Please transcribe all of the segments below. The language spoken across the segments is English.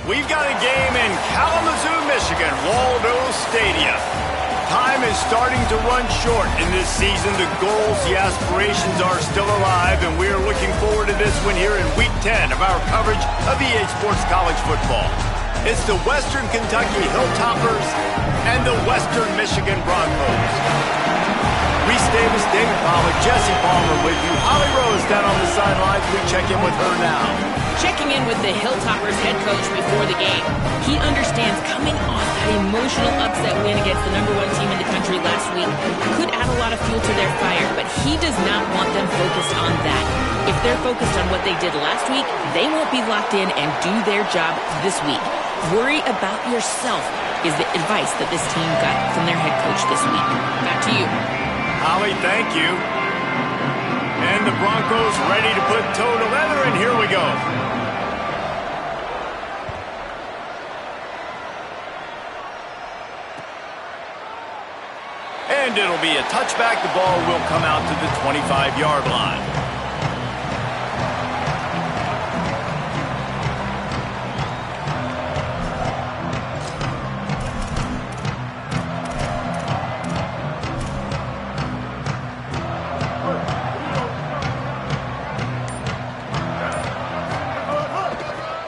We've got a game in Kalamazoo, Michigan, Waldo Stadium. Time is starting to run short in this season. The goals, the aspirations are still alive, and we're looking forward to this one here in Week 10 of our coverage of EA Sports College Football. It's the Western Kentucky Hilltoppers and the Western Michigan Broncos. Reese Davis, David Pollack, Jesse Palmer with you. Holly Rose down on the sidelines. We check in with her now. Checking in with the Hilltoppers head coach before the game. He understands coming off that emotional upset win against the #1 team in the country last week could add a lot of fuel to their fire, but he does not want them focused on that. If they're focused on what they did last week, they won't be locked in and do their job this week. Worry about yourself is the advice that this team got from their head coach this week. Back to you. Holly, thank you. And the Broncos ready to put toe to leather, and here we go. And it'll be a touchback. The ball will come out to the 25-yard line.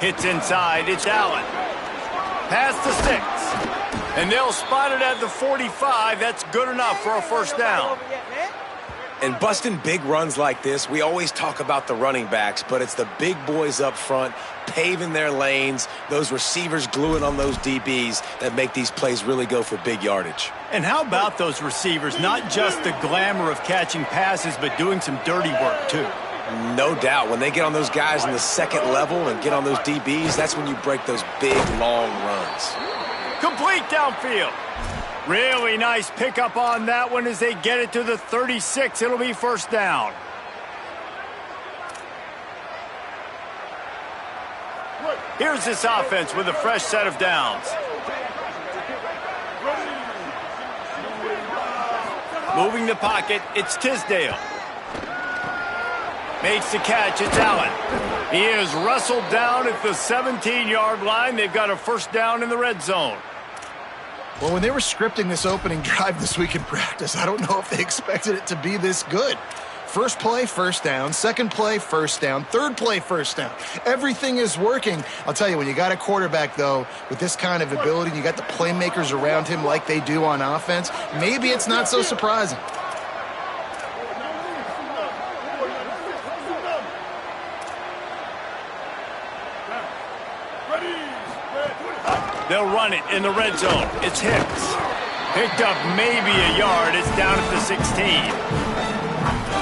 Hits inside, it's Allen. Past the 6. And they'll spot it at the 45. That's good enough for a first down. And busting big runs like this, we always talk about the running backs, but it's the big boys up front paving their lanes, those receivers gluing on those DBs that make these plays really go for big yardage. And how about those receivers? Not just the glamour of catching passes, but doing some dirty work too. No doubt. When they get on those guys in the second level and get on those DBs, that's when you break those big, long runs. Complete downfield. Really nice pickup on that one as they get it to the 36. It'll be first down. Here's this offense with a fresh set of downs. Moving the pocket, it's Tisdale. Makes the catch, it's Allen. He is wrestled down at the 17-yard line. They've got a first down in the red zone. Well, when they were scripting this opening drive this week in practice, I don't know if they expected it to be this good. First play, first down. Second play, first down. Third play, first down. Everything is working. I'll tell you, when you got a quarterback, though, with this kind of ability, you got the playmakers around him like they do on offense, maybe it's not so surprising. They'll run it in the red zone. It's Hicks. Picked up maybe a yard. It's down at the 16.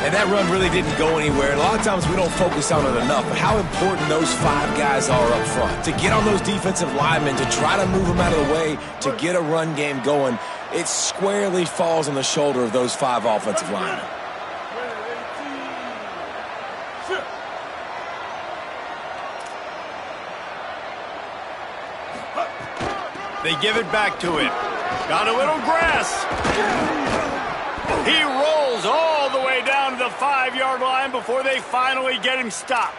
And that run really didn't go anywhere. And a lot of times we don't focus on it enough, but how important those 5 guys are up front. To get on those defensive linemen, to try to move them out of the way, to get a run game going, it squarely falls on the shoulder of those 5 offensive linemen. They give it back to him. Got a little grass. He rolls all the way down to the 5-yard line before they finally get him stopped.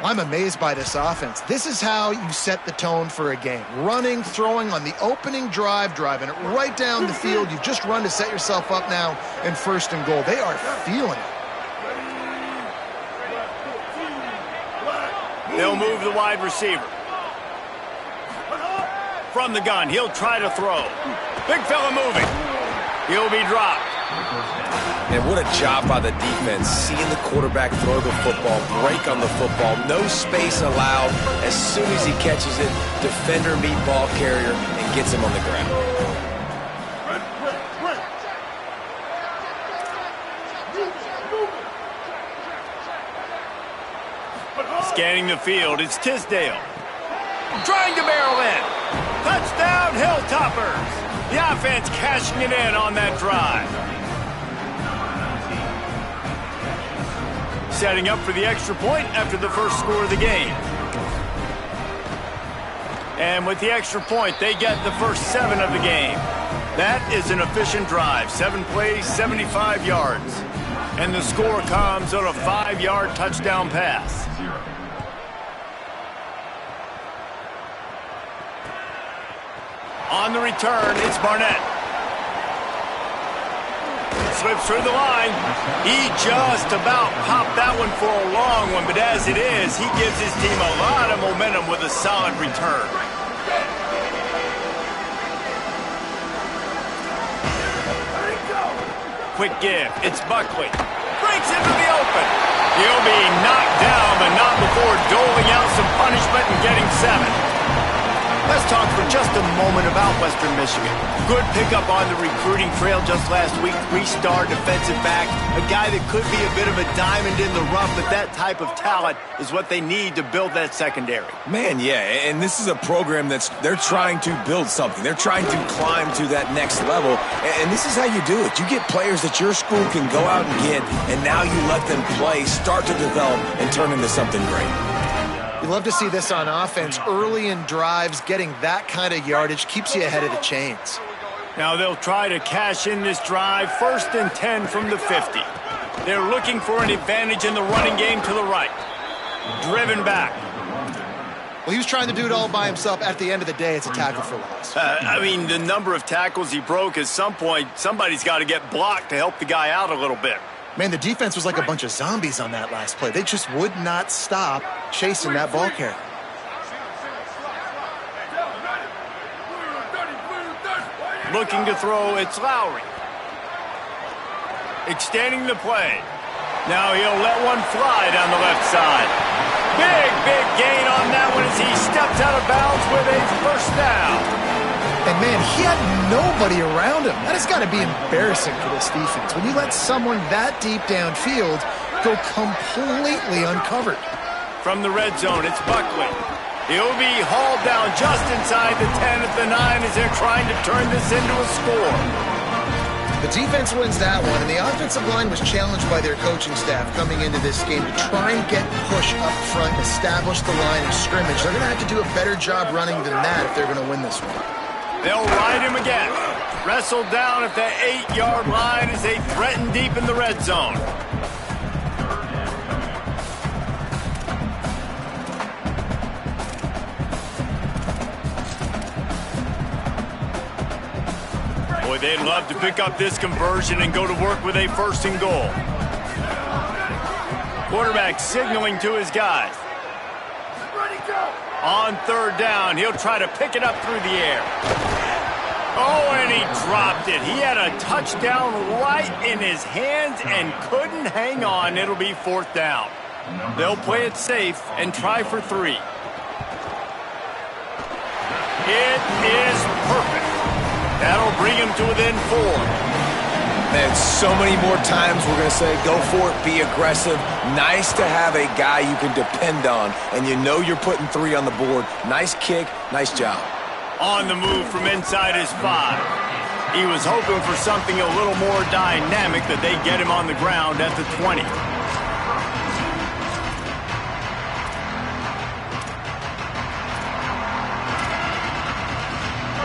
I'm amazed by this offense. This is how you set the tone for a game. Running, throwing on the opening drive, driving it right down the field. You've just run to set yourself up now in first and goal. They are feeling it. They'll move the wide receiver. From the gun, he'll try to throw. Big fella moving. He'll be dropped. And what a job by the defense, seeing the quarterback throw the football, break on the football, no space allowed. As soon as he catches it, defender meet ball carrier and gets him on the ground. Scanning the field, it's Tisdale. Trying to barrel in. Touchdown, Hilltoppers. The offense cashing it in on that drive. Setting up for the extra point after the first score of the game. And with the extra point, they get the first 7 of the game. That is an efficient drive. 7 plays, 75 yards. And the score comes on a 5-yard touchdown pass. On the return, it's Barnett. Slips through the line. He just about popped that one for a long one, but as it is, he gives his team a lot of momentum with a solid return. Quick give. It's Buckley. Breaks into the open. He'll be knocked down, but not before doling out some punishment and getting 7. Let's talk for just a moment about Western Michigan. Good pickup on the recruiting trail just last week. 3-star defensive back. A guy that could be a bit of a diamond in the rough, but that type of talent is what they need to build that secondary. Man, yeah, and this is a program they're trying to build something. They're trying to climb to that next level, and this is how you do it. You get players that your school can go out and get, and now you let them play, start to develop, and turn into something great. You love to see this on offense. Early in drives, getting that kind of yardage keeps you ahead of the chains. Now they'll try to cash in this drive. 1st and 10 from the 50. They're looking for an advantage in the running game to the right. Driven back. Well, he was trying to do it all by himself. At the end of the day, it's a tackle for loss. I mean, the number of tackles he broke, at some point, somebody's got to get blocked to help the guy out a little bit. Man, the defense was like a bunch of zombies on that last play. They just would not stop chasing that ball carrier. Looking to throw, it's Lowry. Extending the play. Now he'll let one fly down the left side. Big gain on that one as he steps out of bounds with a 1st down. And, man, he had nobody around him. That has got to be embarrassing for this defense. When you let someone that deep downfield go completely uncovered. From the red zone, it's Buckley. He'll be hauled down just inside the 10 at the 9 as they're trying to turn this into a score. The defense wins that one, and the offensive line was challenged by their coaching staff coming into this game to try and get push up front, establish the line of scrimmage. They're going to have to do a better job running than that if they're going to win this one. They'll ride him again. Wrestled down at the 8-yard line as they threaten deep in the red zone. Boy, they'd love to pick up this conversion and go to work with a 1st and goal. Quarterback signaling to his guys. On 3rd down, he'll try to pick it up through the air. Oh, and he dropped it. He had a touchdown right in his hands and couldn't hang on. It'll be 4th down. They'll play it safe and try for 3. It is perfect. That'll bring him to within 4. Man, so many more times we're going to say, go for it, be aggressive. Nice to have a guy you can depend on, and you know you're putting 3 on the board. Nice kick, nice job. On the move from inside his 5. He was hoping for something a little more dynamic, that they get him on the ground at the 20.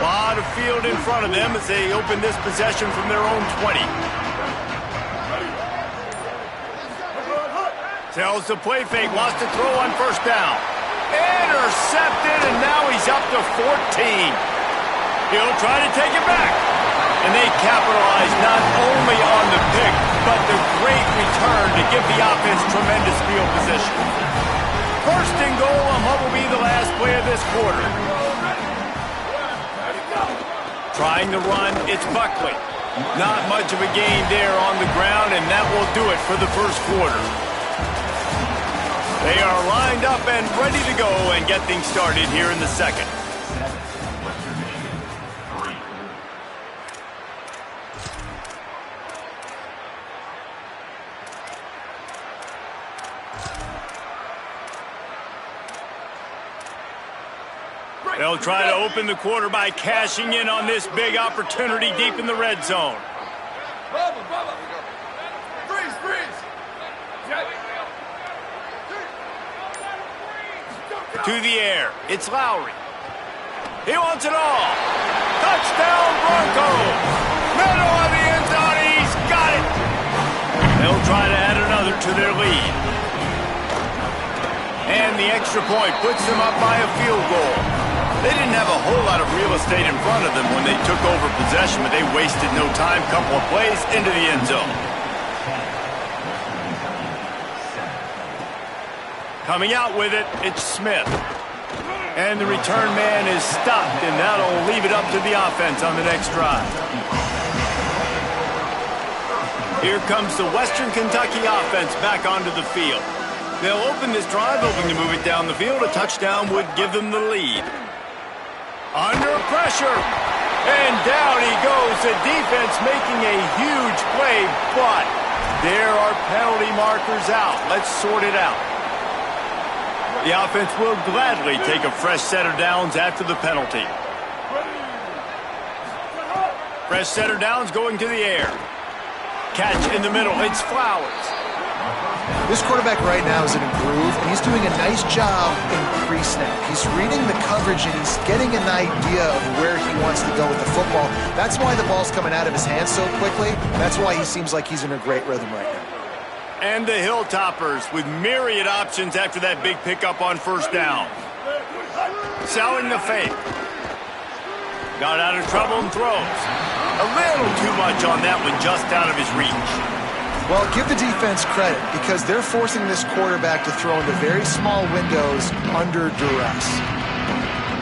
A lot of field in front of them as they open this possession from their own 20. Tells the play fake, wants to throw on 1st down. Intercepted, and now he's up to 14. He'll try to take it back. And they capitalize not only on the pick, but the great return to give the offense tremendous field position. 1st and goal, and what will be the last play of this quarter. Trying to run, it's Buckley. Not much of a gain there on the ground, and that will do it for the 1st quarter. They are lined up and ready to go and get things started here in the 2nd. They'll try to open the quarter by cashing in on this big opportunity deep in the red zone. To the air, it's Lowry. He wants it all. Touchdown Broncos. Middle of the end zone, he's got it. They'll try to add another to their lead. And the extra point puts them up by a field goal. They didn't have a whole lot of real estate in front of them when they took over possession, but they wasted no time. Couple of plays into the end zone. Coming out with it, it's Smith. And the return man is stopped, and that'll leave it up to the offense on the next drive. Here comes the Western Kentucky offense back onto the field. They'll open this drive, hoping to move it down the field. A touchdown would give them the lead. Under pressure, and down he goes. The defense making a huge play, but there are penalty markers out. Let's sort it out. The offense will gladly take a fresh set of downs after the penalty. Fresh set of downs going to the air. Catch in the middle. It's Flowers. This quarterback right now is in a groove, and he's doing a nice job in pre-snap. He's reading the coverage, and he's getting an idea of where he wants to go with the football. That's why the ball's coming out of his hands so quickly. That's why he seems like he's in a great rhythm right now. And the Hilltoppers with myriad options after that big pickup on first down. Selling the fake. Got out of trouble and throws. A little too much on that one, just out of his reach. Well, give the defense credit because they're forcing this quarterback to throw into very small windows under duress.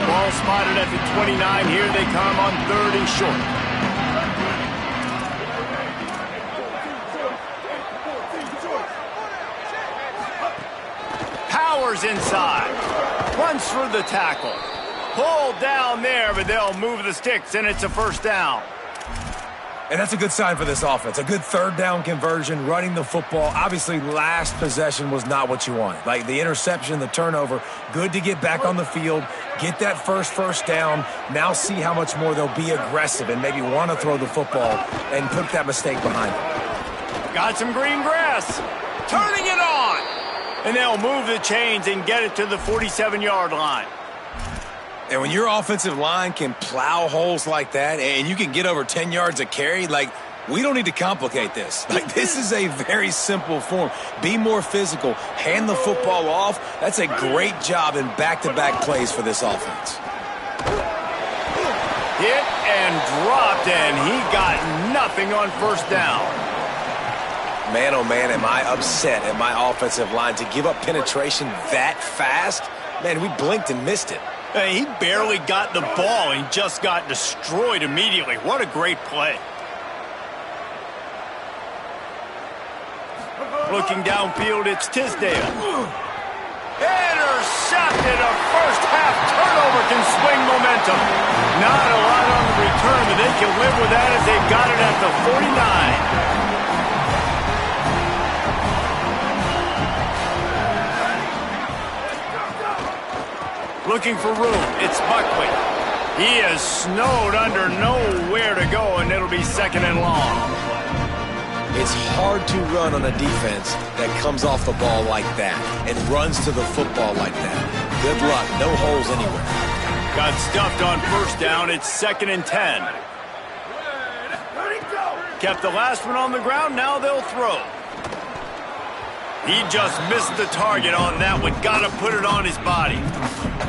Ball spotted at the 29. Here they come on 3rd and short. Powers inside. Runs through the tackle. Pulled down there, but they'll move the sticks, and it's a first down. And that's a good sign for this offense. A good 3rd down conversion, running the football. Obviously, last possession was not what you wanted. Like the interception, the turnover, good to get back on the field, get that first down. Now see how much more they'll be aggressive and maybe want to throw the football and put that mistake behind them. Got some green grass. Turning it on. And they'll move the chains and get it to the 47-yard line. And when your offensive line can plow holes like that and you can get over 10 yards a carry, like, we don't need to complicate this. Like, this is a very simple form. Be more physical. Hand the football off. That's a great job in back-to-back plays for this offense. Hit and dropped, and he got nothing on first down. Man, oh man, am I upset at my offensive line to give up penetration that fast? Man, we blinked and missed it. He barely got the ball and just got destroyed immediately. What a great play. Looking downfield, it's Tisdale. Intercepted. A first-half turnover can swing momentum. Not a lot on the return, but they can live with that as they've got it at the 49. Looking for room, it's Buckley. He is snowed under, nowhere to go, and it'll be 2nd and long. It's hard to run on a defense that comes off the ball like that and runs to the football like that. Good luck, no holes anywhere. Got stuffed on first down, it's 2nd and 10. Kept the last one on the ground, now they'll throw. He just missed the target on that one. Got to put it on his body.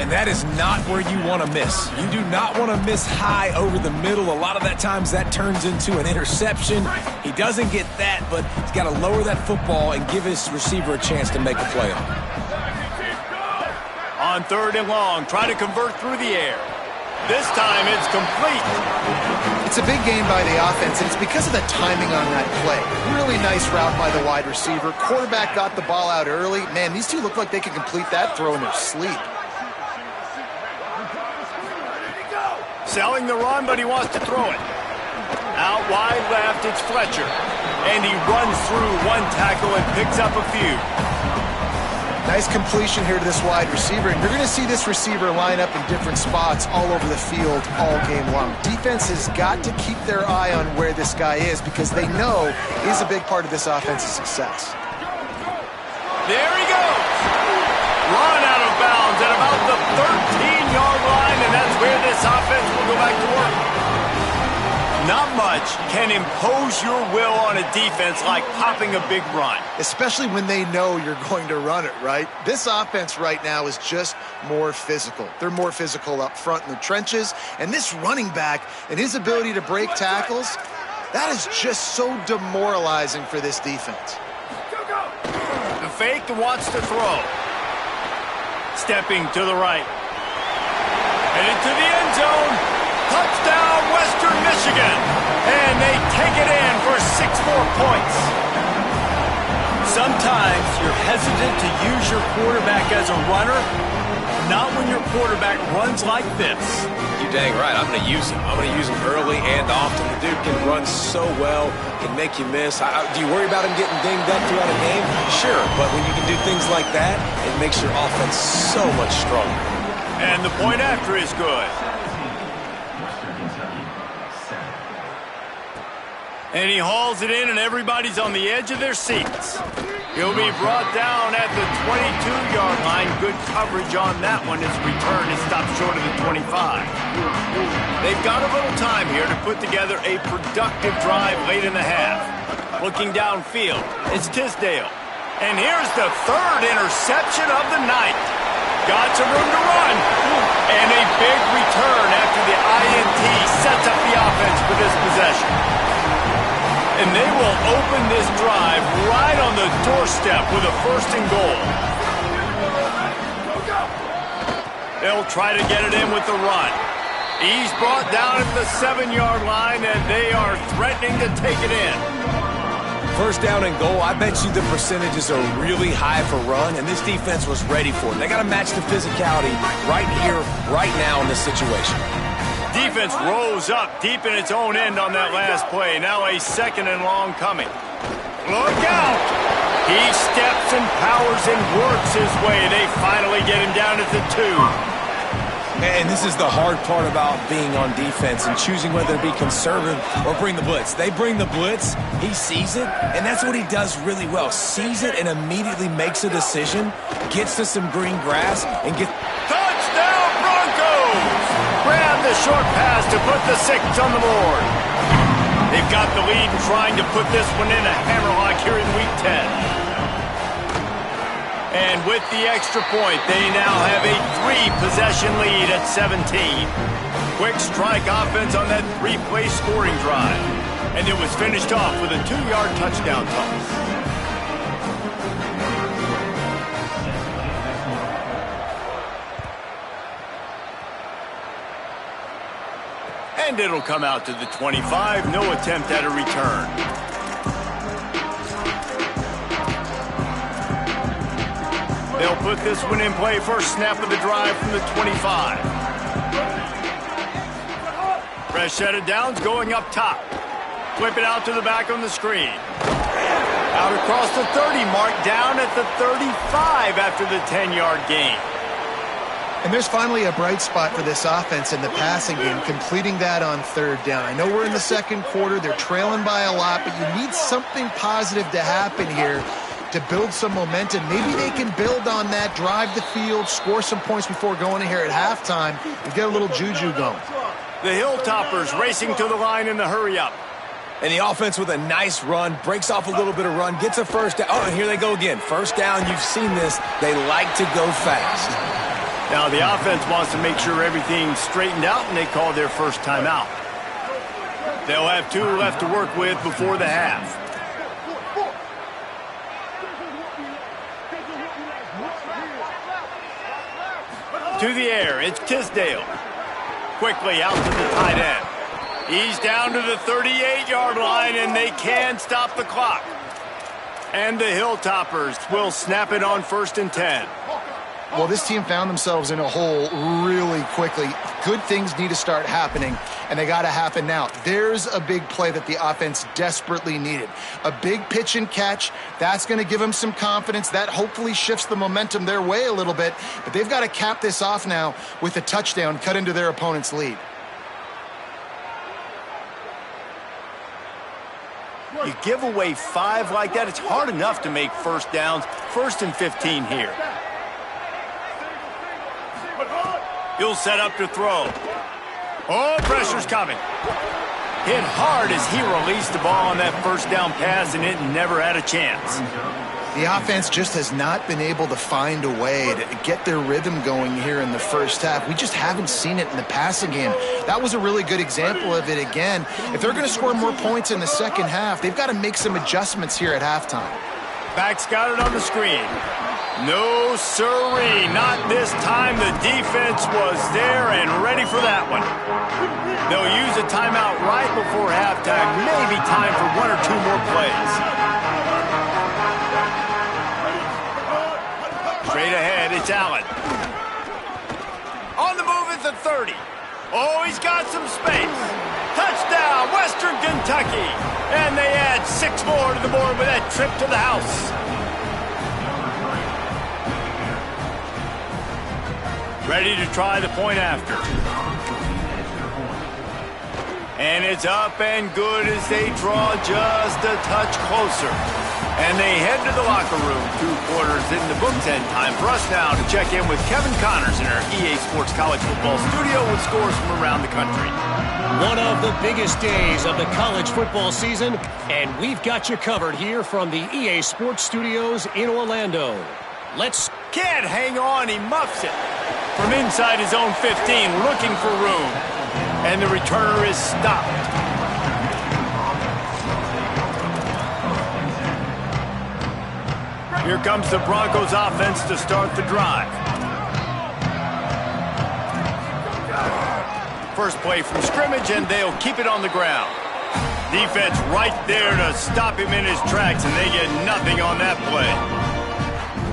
And that is not where you want to miss. You do not want to miss high over the middle. A lot of that times that turns into an interception. He doesn't get that, but he's got to lower that football and give his receiver a chance to make a play on it. On 3rd and long, try to convert through the air. This time it's complete. It's a big game by the offense, and it's because of the timing on that play. Really nice route by the wide receiver. Quarterback got the ball out early. Man, these two look like they could complete that throw in their sleep. Selling the run, but he wants to throw it. Out wide left, it's Fletcher. And he runs through one tackle and picks up a few. Nice completion here to this wide receiver, and you're going to see this receiver line up in different spots all over the field all game long. Defense has got to keep their eye on where this guy is because they know he's a big part of this offense's success. There he goes. Run out of bounds at about the 13-yard line, and that's where this offense will go back to work. Not much. can impose your will on a defense like popping a big run. Especially when they know you're going to run it, right? This offense right now is just more physical. They're more physical up front in the trenches, and this running back and his ability to break tackles, that is just so demoralizing for this defense. The fake wants to throw. Stepping to the right. Headed to the end zone. Touchdown, Western Michigan. And they take it in for 6 more points. Sometimes you're hesitant to use your quarterback as a runner. Not when your quarterback runs like this. You're dang right. I'm going to use him. I'm going to use him early and often. The dude can run so well, can make you miss. Do you worry about him getting dinged up throughout a game? Sure, but when you can do things like that, it makes your offense so much stronger. And the point after is good. And he hauls it in, and everybody's on the edge of their seats. He'll be brought down at the 22-yard line. Good coverage on that one. His return is stopped short of the 25. They've got a little time here to put together a productive drive late in the half. Looking downfield, it's Tisdale. And here's the 3rd interception of the night. Got some room to run. And a big return after the INT sets up the offense for this possession. And they will open this drive right on the doorstep with a 1st and goal. They'll try to get it in with the run. He's brought down at the 7-yard line, and they are threatening to take it in. 1st down and goal, I bet you the percentages are really high for run, and this defense was ready for it. They got to match the physicality right here, right now in this situation. Defense rose up deep in its own end on that last play. Now a 2nd and long coming. Look out! He steps and powers and works his way. They finally get him down at the 2. And this is the hard part about being on defense and choosing whether to be conservative or bring the blitz. They bring the blitz, he sees it, and that's what he does really well. Sees it and immediately makes a decision, gets to some green grass, and gets... Touchdown, Broncos! Grab the short pass to put the 6 on the board. They've got the lead and trying to put this one in a hammerlock here in Week 10. And with the extra point, they now have a 3-possession lead at 17. Quick strike offense on that 3-play scoring drive. And it was finished off with a 2-yard touchdown toss. And it'll come out to the 25. No attempt at a return. They'll put this one in play. First snap of the drive from the 25. Fresh set of downs going up top. Flip it out to the back on the screen. Out across the 30 mark, down at the 35 after the 10-yard gain. And there's finally a bright spot for this offense in the passing game, completing that on 3rd down. I know we're in the 2nd quarter. They're trailing by a lot, but you need something positive to happen here to build some momentum. Maybe they can build on that, drive the field, score some points before going in here at halftime and get a little juju going. The Hilltoppers racing to the line in the hurry-up. And the offense with a nice run, breaks off a little bit of run, gets a 1st down. Oh, and here they go again. 1st down, you've seen this. They like to go fast. Now the offense wants to make sure everything's straightened out, and they call their 1st timeout. They'll have 2 left to work with before the half. To the air, it's Tisdale. Quickly out to the tight end. He's down to the 38-yard line, and they can stop the clock. And the Hilltoppers will snap it on 1st and 10. Well, this team found themselves in a hole really quickly. Good things need to start happening, and they got to happen now. There's a big play that the offense desperately needed. A big pitch and catch. That's going to give them some confidence. That hopefully shifts the momentum their way a little bit. But they've got to cap this off now with a touchdown, cut into their opponent's lead. You give away 5 like that, it's hard enough to make 1st downs. 1st and 15 here. He'll set up to throw. Oh, pressure's coming. Hit hard as he released the ball on that first down pass, and it never had a chance. The offense just has not been able to find a way to get their rhythm going here in the first half. We just haven't seen it in the passing game. That was a really good example of it again. If they're going to score more points in the second half, they've got to make some adjustments here at halftime. Back's got it on the screen. No sirree, not this time. The defense was there and ready for that one. They'll use a timeout right before halftime. Maybe time for one or two more plays. Straight ahead, it's Allen. On the move at the 30. Oh, he's got some space. Touchdown, Western Kentucky. And they add 6 more to the board with that trip to the house. Ready to try the point after. And it's up and good as they draw just a touch closer. And they head to the locker room. 2 quarters in the books, and time for us now to check in with Kevin Connors in our EA Sports College Football studio with scores from around the country. One of the biggest days of the college football season, and we've got you covered here from the EA Sports Studios in Orlando. Let's... Can't hang on, he muffs it. From inside his own 15, looking for room. And the returner is stopped. Here comes the Broncos offense to start the drive. First play from scrimmage, and they'll keep it on the ground. Defense right there to stop him in his tracks, and they get nothing on that play.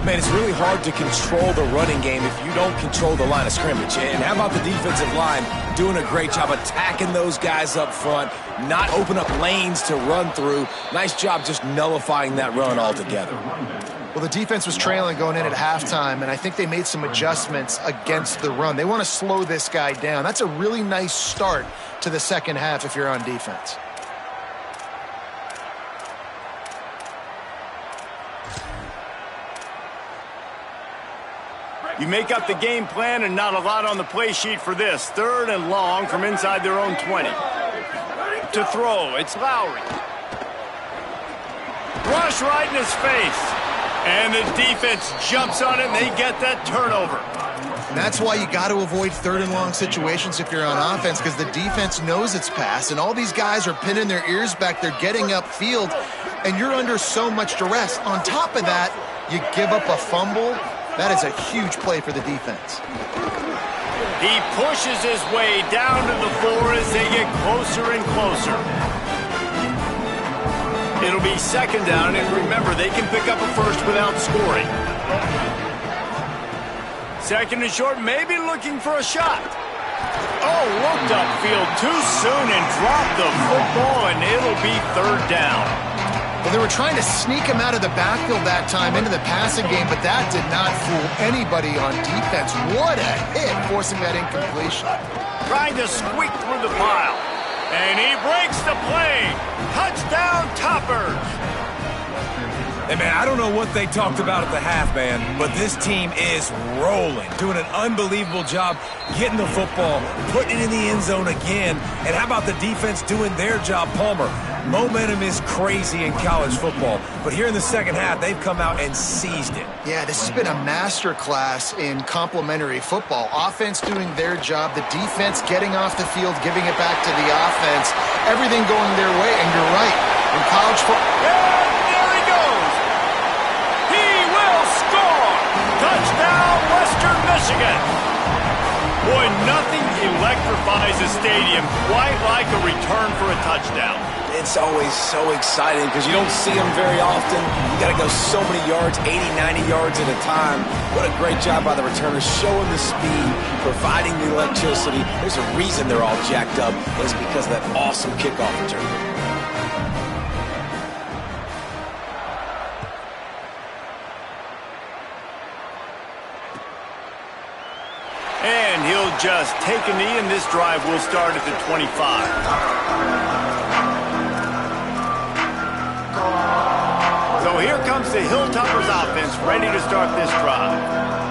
Man, it's really hard to control the running game if you don't control the line of scrimmage. And how about the defensive line doing a great job attacking those guys up front, not open up lanes to run through. Nice job just nullifying that run altogether. Well, the defense was trailing going in at halftime, and I think they made some adjustments against the run. They want to slow this guy down. That's a really nice start to the second half if you're on defense. You make up the game plan and not a lot on the play sheet for this. 3rd and long from inside their own 20. To throw, it's Lowry. Rush right in his face. And the defense jumps on it and they get that turnover. And that's why you got to avoid 3rd and long situations if you're on offense, because the defense knows it's pass, and all these guys are pinning their ears back. They're getting upfield, and you're under so much duress. On top of that, you give up a fumble. That is a huge play for the defense. He pushes his way down to the floor as they get closer and closer. It'll be 2nd down, and remember, they can pick up a first without scoring. 2nd and short, maybe looking for a shot. Oh, looked upfield too soon and dropped the football, and it'll be 3rd down. Well, they were trying to sneak him out of the backfield that time into the passing game, but that did not fool anybody on defense. What a hit, forcing that incompletion. Trying to squeak through the pile. And he breaks the play. Touchdown, Toppers. Hey, man, I don't know what they talked about at the half, man, but this team is rolling, doing an unbelievable job getting the football, putting it in the end zone again. And how about the defense doing their job, Palmer? Momentum is crazy in college football, but here in the second half, they've come out and seized it. Yeah, this has been a master class in complementary football. Offense doing their job, the defense getting off the field, giving it back to the offense, everything going their way, and you're right. In college football... There he goes! He will score! Touchdown, Western Michigan! Boy, nothing electrifies a stadium quite like a return for a touchdown. It's always so exciting because you don't see them very often. You got to go so many yards, 80, 90 yards at a time. What a great job by the returners, showing the speed, providing the electricity. There's a reason they're all jacked up. It's because of that awesome kickoff return. And he'll just take a knee, and this drive will start at the 25. So here comes the Hilltoppers offense, ready to start this drive.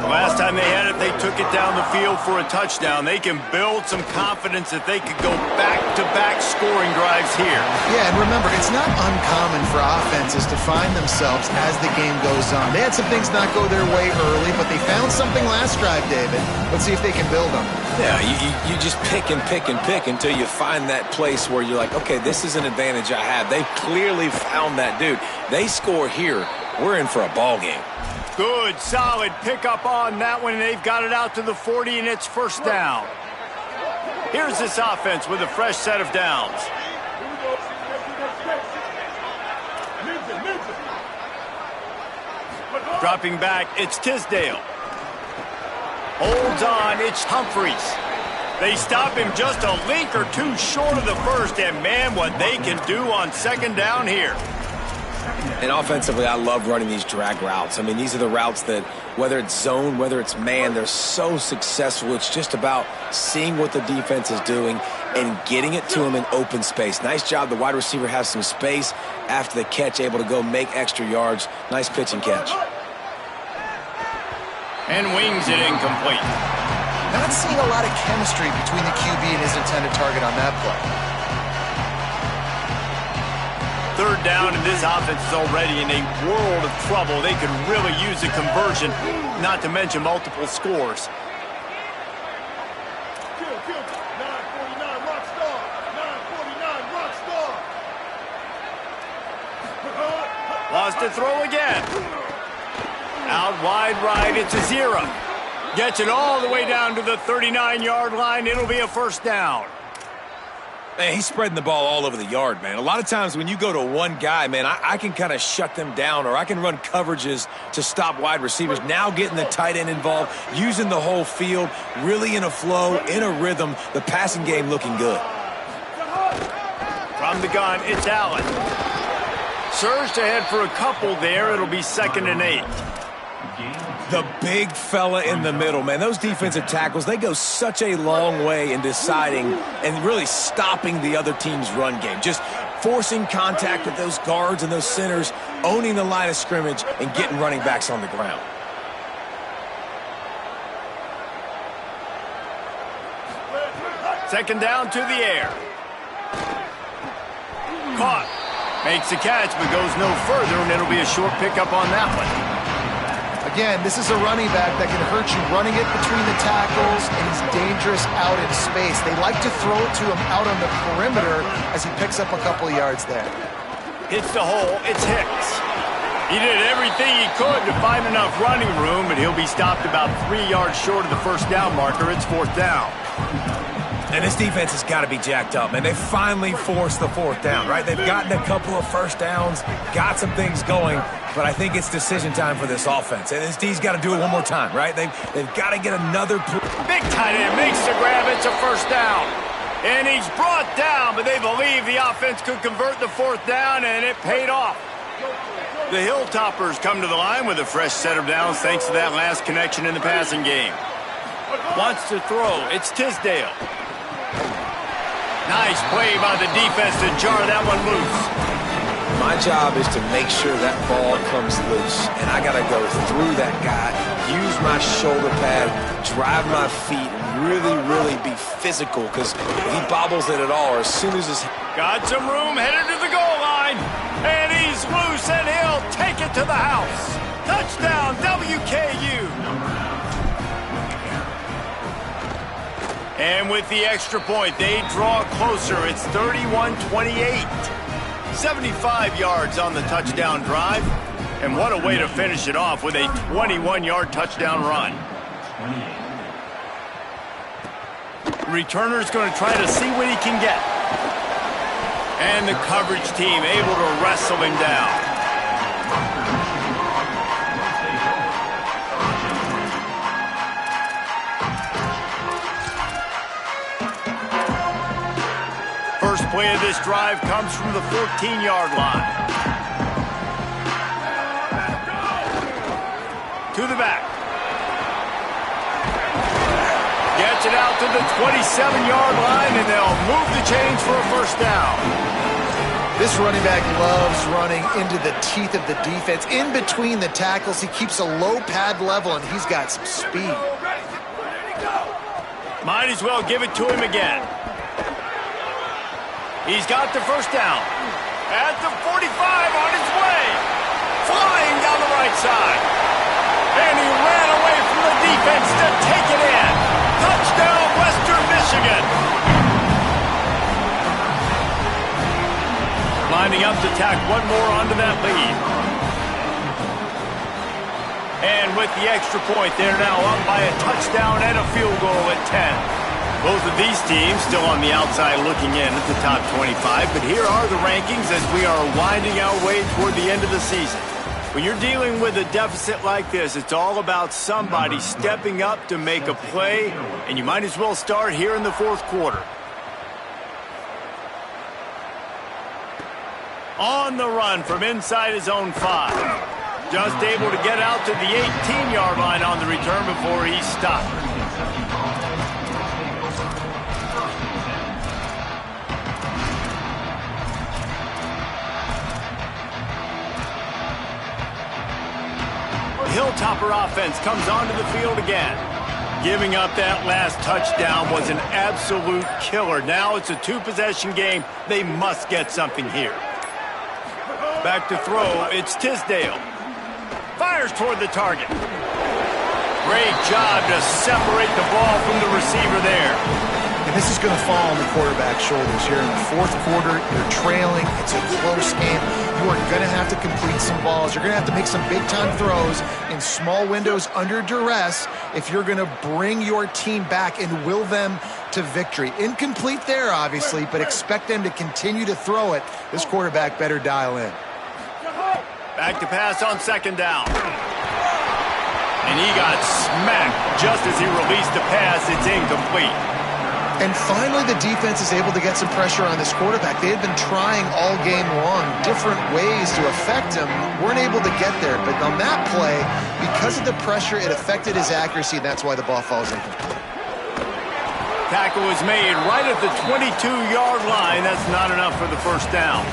The last time they had it, they took it down the field for a touchdown. They can build some confidence that they could go back-to-back scoring drives here. Yeah, and remember, it's not uncommon for offenses to find themselves as the game goes on. They had some things not go their way early, but they found something last drive, David. Let's see if they can build on it. Yeah, you just pick and pick and pick until you find that place where you're like, okay, this is an advantage I have. They clearly found that dude. They score here, we're in for a ball game. Good, solid pickup on that one, and they've got it out to the 40, and it's first down. Here's this offense with a fresh set of downs. Dropping back, it's Tisdale. Holds on, it's Humphreys. They stop him just a link or two short of the first, and man, what they can do on second down here. And offensively, I love running these drag routes. I mean, these are the routes that, whether it's zone, whether it's man, they're so successful. It's just about seeing what the defense is doing and getting it to them in open space. Nice job. The wide receiver has some space after the catch, able to go make extra yards. Nice pitch and catch. And wings it incomplete. Not seeing a lot of chemistry between the QB and his intended target on that play. Third down, and this offense is already in a world of trouble. They could really use a conversion, not to mention multiple scores. Lost to throw again. Out wide right, it's a 0. Gets it all the way down to the 39-yard line. It'll be a first down. Man, he's spreading the ball all over the yard, man. A lot of times when you go to one guy, man, I can kind of shut them down, or I can run coverages to stop wide receivers. Now getting the tight end involved, using the whole field, really in a flow, in a rhythm, the passing game looking good. From the gun, it's Allen. Surged ahead for a couple there. It'll be 2nd and 8. The big fella in the middle, man. Those defensive tackles, they go such a long way in deciding and really stopping the other team's run game. Just forcing contact with those guards and those centers, owning the line of scrimmage, and getting running backs on the ground. Second down to the air. Caught. Makes the catch, but goes no further, and it'll be a short pickup on that one. Again, this is a running back that can hurt you running it between the tackles, and he's dangerous out in space. They like to throw it to him out on the perimeter as he picks up a couple of yards there. Hits the hole, it's Hicks. He did everything he could to find enough running room, but he'll be stopped about 3 yards short of the first down marker. It's fourth down. And this defense has got to be jacked up, man. They finally forced the fourth down, right? They've gotten a couple of first downs, got some things going, but I think it's decision time for this offense. And this D's got to do it one more time, right? They've got to get another... Big tight end makes the grab. It's a first down. And he's brought down, but they believe the offense could convert the fourth down, and it paid off. The Hilltoppers come to the line with a fresh set of downs thanks to that last connection in the passing game. Wants to throw. It's Tisdale. Nice play by the defense to jar that one loose. My job is to make sure that ball comes loose, and I got to go through that guy, use my shoulder pad, drive my feet, and really be physical, because if he bobbles it at all, or as soon as his... Got some room, headed to the goal line, and he's loose, and he'll take it to the house. Touchdown, WKU. And with the extra point, they draw closer. It's 31-28. 75 yards on the touchdown drive. And what a way to finish it off with a 21-yard touchdown run. Returner's going to try to see what he can get. And the coverage team able to wrestle him down. First play of this drive comes from the 14-yard line. To the back. Gets it out to the 27-yard line, and they'll move the chains for a first down. This running back loves running into the teeth of the defense. In between the tackles, he keeps a low pad level, and he's got some speed. Might as well give it to him again. He's got the first down. At the 45 on his way. Flying down the right side. And he ran away from the defense to take it in. Touchdown, Western Michigan. Lining up to tack one more onto that lead. And with the extra point, they're now up by a touchdown and a field goal at 10. Both of these teams still on the outside looking in at the top 25, but here are the rankings as we are winding our way toward the end of the season. When you're dealing with a deficit like this, it's all about somebody stepping up to make a play, and you might as well start here in the fourth quarter. On the run from inside his own 5. Just able to get out to the 18-yard line on the return before he's stopped. Hilltopper offense comes onto the field again. Giving up that last touchdown was an absolute killer. Now it's a two-possession game. They must get something here. Back to throw, it's Tisdale. Fires toward the target. Great job to separate the ball from the receiver there. And this is going to fall on the quarterback's shoulders here in the fourth quarter. You're trailing. It's a close game. You are going to have to complete some balls. You're going to have to make some big-time throws in small windows under duress if you're going to bring your team back and will them to victory. Incomplete there, obviously, but expect them to continue to throw it. This quarterback better dial in. Back to pass on second down. And he got smacked just as he released the pass. It's incomplete. And finally, the defense is able to get some pressure on this quarterback. They had been trying all game long different ways to affect him. Weren't able to get there. But on that play, because of the pressure, it affected his accuracy. That's why the ball falls incomplete. Tackle was made right at the 22-yard line. That's not enough for the first down.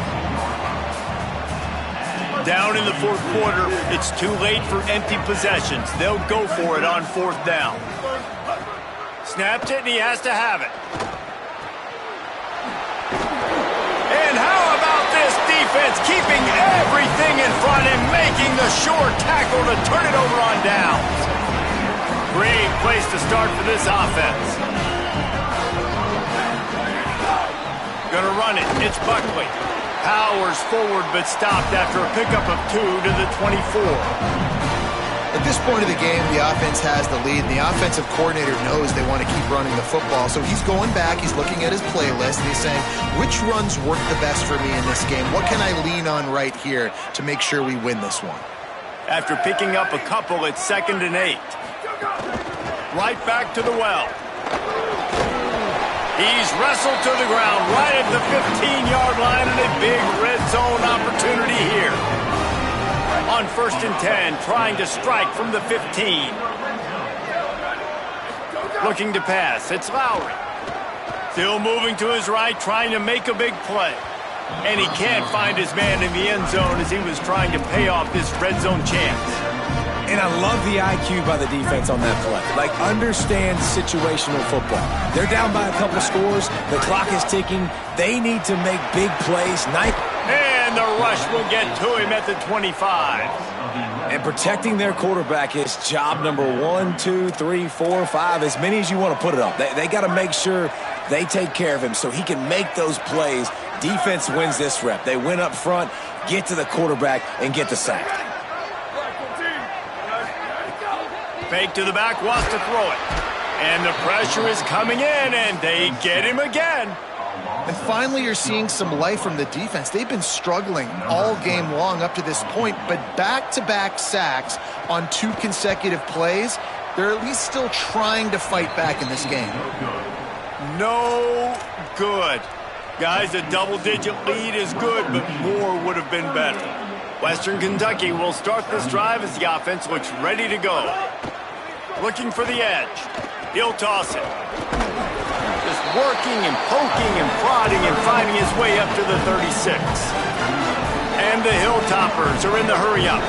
Down in the fourth quarter, it's too late for empty possessions. They'll go for it on fourth down. Snapped it, and he has to have it. And how about this defense keeping everything in front and making the short tackle to turn it over on downs? Great place to start for this offense. Gonna run it. It's Buckley. Powers forward, but stopped after a pickup of 2 to the 24. At this point of the game, the offense has the lead, and the offensive coordinator knows they want to keep running the football. So he's going back, he's looking at his playlist, and he's saying, which runs work the best for me in this game? What can I lean on right here to make sure we win this one? After picking up a couple, it's 2nd and 8. Right back to the well. He's wrestled to the ground right at the 15-yard line, and a big red zone opportunity here. On 1st and 10, trying to strike from the 15. Looking to pass, it's Lowry. Still moving to his right, trying to make a big play. And he can't find his man in the end zone as he was trying to pay off this red zone chance. And I love the IQ by the defense on that play. Like, understand situational football. They're down by a couple scores. The clock is ticking. They need to make big plays. And the rush will get to him at the 25. And protecting their quarterback is job number 1, 2, 3, 4, 5, as many as you want to put it up. They got to make sure they take care of him so he can make those plays. Defense wins this rep. They win up front, get to the quarterback, and get the sack. Fake to the back, wants to throw it. And the pressure is coming in, and they get him again. And finally, you're seeing some life from the defense. They've been struggling all game long up to this point, but back-to-back sacks on 2 consecutive plays, they're at least still trying to fight back in this game. No good. Guys, a double-digit lead is good, but more would have been better. Western Kentucky will start this drive as the offense looks ready to go. looking for the edge. He'll toss it. Just working and poking and prodding and finding his way up to the 36. And the Hilltoppers are in the hurry-up.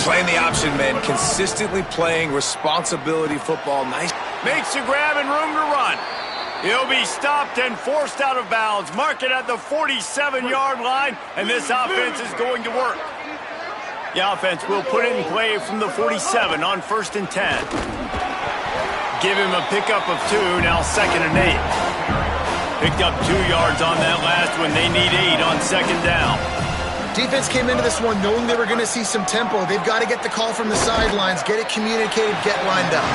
Playing the option, man. Consistently playing responsibility football. Nice. Makes the grab and room to run. He'll be stopped and forced out of bounds. Mark it at the 47-yard line, and this offense is going to work. The offense will put it in play from the 47 on 1st and 10. Give him a pickup of 2, now 2nd and 8. Picked up 2 yards on that last one. They need 8 on 2nd down. Defense came into this one knowing they were going to see some tempo. They've got to get the call from the sidelines, get it communicated, get lined up.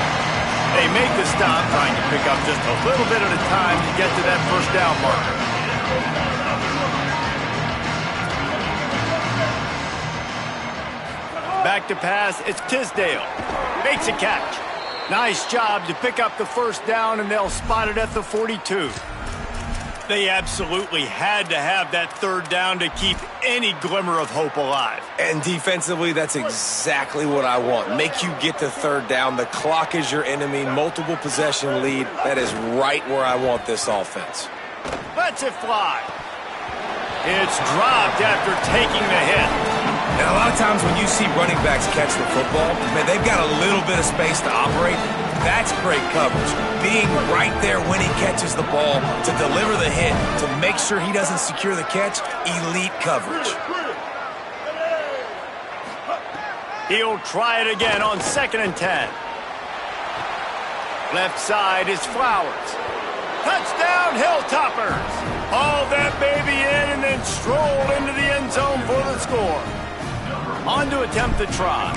They make the stop, trying to pick up just a little bit at a time to get to that 1st down marker. Back to pass, it's Tisdale. Makes a catch. Nice job to pick up the 1st down, and they'll spot it at the 42. They absolutely had to have that 3rd down to keep any glimmer of hope alive. And defensively, that's exactly what I want. Make you get to 3rd down. The clock is your enemy. Multiple possession lead. That is right where I want this offense. Lets it fly. It's dropped after taking the hit. Now, a lot of times when you see running backs catch the football, man, they've got a little bit of space to operate. That's great coverage. Being right there when he catches the ball to deliver the hit, to make sure he doesn't secure the catch, elite coverage. He'll try it again on 2nd and 10. Left side is Flowers. Touchdown, Hilltoppers. Haul that baby in and then stroll into the end zone for the score. On to attempt the try.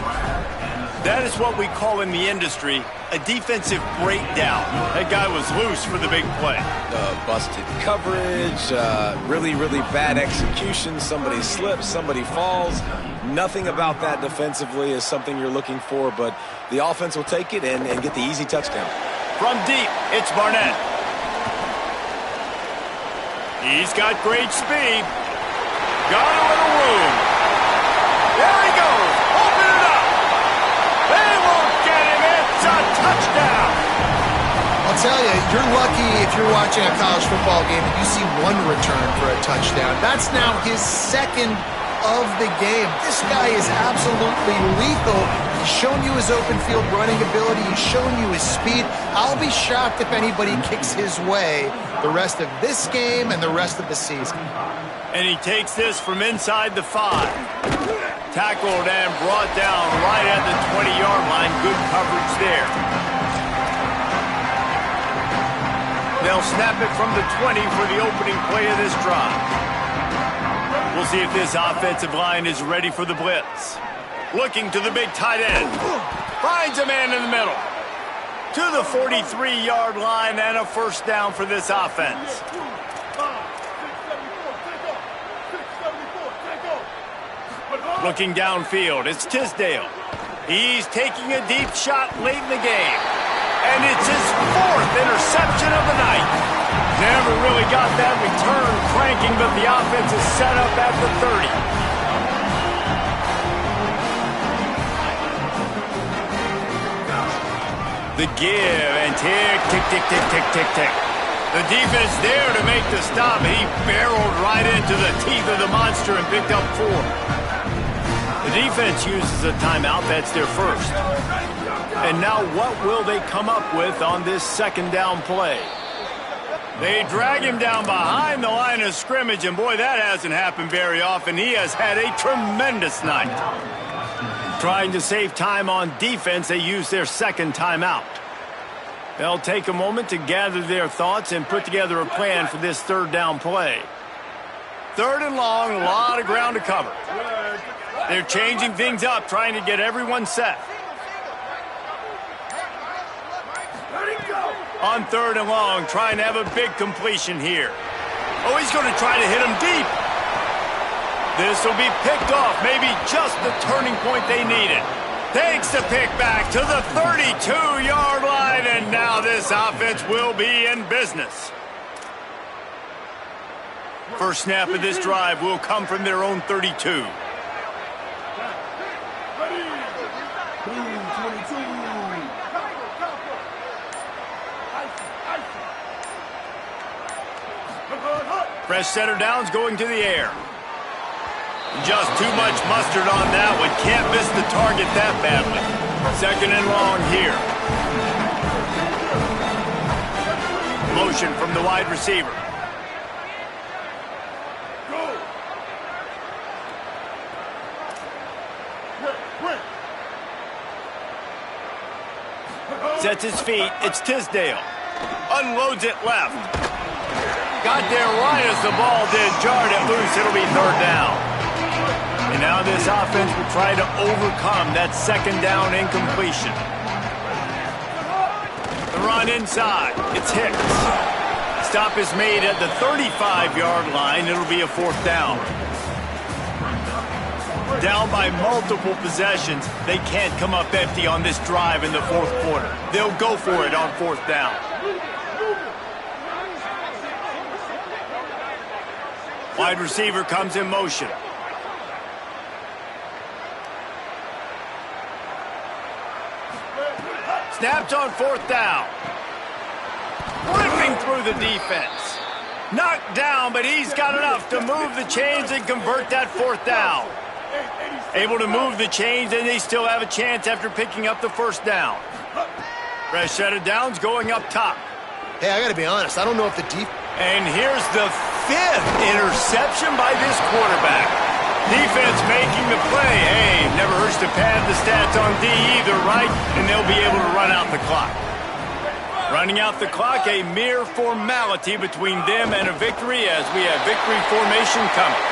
That is what we call in the industry a defensive breakdown. That guy was loose for the big play. Busted coverage, really, really bad execution. Somebody slips, somebody falls. Nothing about that defensively is something you're looking for, but the offense will take it and get the easy touchdown. From deep, it's Barnett. He's got great speed. Got a little room. There he goes. Open it up. They won't get him. It's a touchdown. I'll tell you, you're lucky if you're watching a college football game and you see one return for a touchdown. That's now his 2nd of the game. This guy is absolutely lethal. He's shown you his open field running ability. He's shown you his speed. I'll be shocked if anybody kicks his way the rest of this game and the rest of the season. And he takes this from inside the 5. Tackled and brought down right at the 20-yard line. Good coverage there. They'll snap it from the 20 for the opening play of this drive. We'll see if this offensive line is ready for the blitz. Looking to the big tight end. Finds a man in the middle. To the 43-yard line and a 1st down for this offense. Looking downfield, it's Tisdale. He's taking a deep shot late in the game. And it's his 4th interception of the night. Never really got that return cranking, but the offense is set up at the 30. The give and tick, tick, tick, tick, tick, tick, tick. The defense there to make the stop. He barreled right into the teeth of the monster and picked up 4. The defense uses a timeout. That's their 1st. And now what will they come up with on this 2nd down play? They drag him down behind the line of scrimmage, and boy, that hasn't happened very often. He has had a tremendous night. Trying to save time on defense, they use their 2nd timeout. They'll take a moment to gather their thoughts and put together a plan for this 3rd down play. 3rd and long, a lot of ground to cover. They're changing things up, trying to get everyone set. On 3rd and long, trying to have a big completion here. Oh, he's going to try to hit him deep. This will be picked off, maybe just the turning point they needed. Takes the pick back to the 32-yard line, and now this offense will be in business. First snap of this drive will come from their own 32. Fresh center downs going to the air. Just too much mustard on that one. Can't miss the target that badly. Second and long here. Motion from the wide receiver. Sets his feet. It's Tisdale. Unloads it left. Got there right as the ball did. Jarred it loose. It'll be third down. And now this offense will try to overcome that second down incompletion. The run inside. It's Hicks. Stop is made at the 35-yard line. It'll be a fourth down. Down by multiple possessions. They can't come up empty on this drive in the fourth quarter. They'll go for it on fourth down. Wide receiver comes in motion. Snapped on fourth down. Ripping through the defense. Knocked down, but he's got enough to move the chains and convert that fourth down. Able to move the chains, and they still have a chance after picking up the first down. Fresh set of downs going up top. Hey, I got to be honest. I don't know if the defense... And here's the fifth interception by this quarterback. Defense making the play. Hey, never hurts to pad the stats on D either, right? And they'll be able to run out the clock. Running out the clock, a mere formality between them and a victory as we have victory formation coming.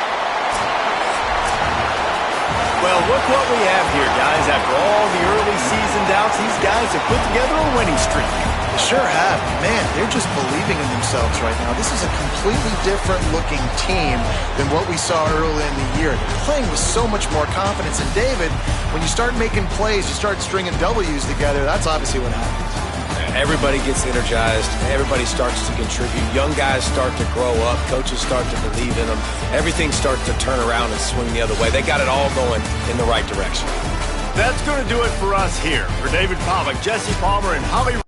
Well, look what we have here, guys. After all the early season doubts, these guys have put together a winning streak. They sure have. Man, they're just believing in themselves right now. This is a completely different-looking team than what we saw early in the year. They're playing with so much more confidence. And, David, when you start making plays, you start stringing W's together, that's obviously what happens. Everybody gets energized. Everybody starts to contribute. Young guys start to grow up. Coaches start to believe in them. Everything starts to turn around and swing the other way. They got it all going in the right direction. That's going to do it for us here. For David Pollack, Jesse Palmer, and Holly